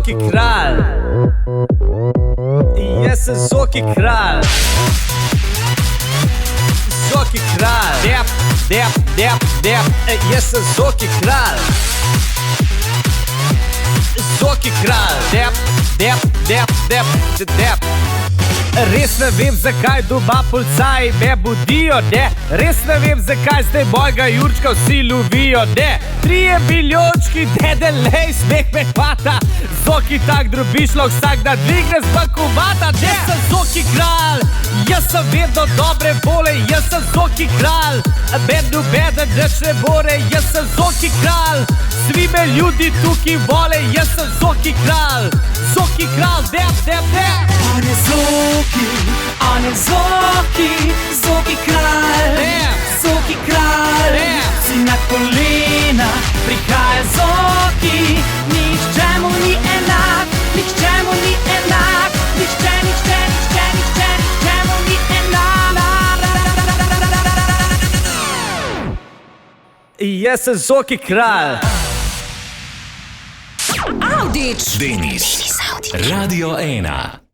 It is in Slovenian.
Zoki kralj. Jaz sem Zoki kralj. Zoki kralj. Dep, dep, dep, dep. Jaz sem Zoki kralj. Zoki kralj. Dep, dep, dep, dep, dep. Res ne vem, zakaj doma policaji me budijo, ne. Res ne vem, zakaj zdaj mojega Jurčka vsi lovijo, ne. 3 milijončki, dedelej, smeh me hvata. Zoki tak drobiš, lahko vsak dan dvigne z bankomata. Jaz sem Zoki kralj, jaz sem vedno dobre vole. Jaz sem Zoki kralj, med nobeden nič ne more. Jaz sem Zoki kralj, svi me ljudi tukaj vole. Jaz sem Zoki kralj, Zoki kralj, dep, dep, dep. On je Zoki, Zoki kralj, Zoki kralj, si na kolena, prihaja Zoki, nihče mu ni enak, nihče mu ni enak, nihče mu ni enak. Jaz sem Zoki kralj. Denis, Radio 1.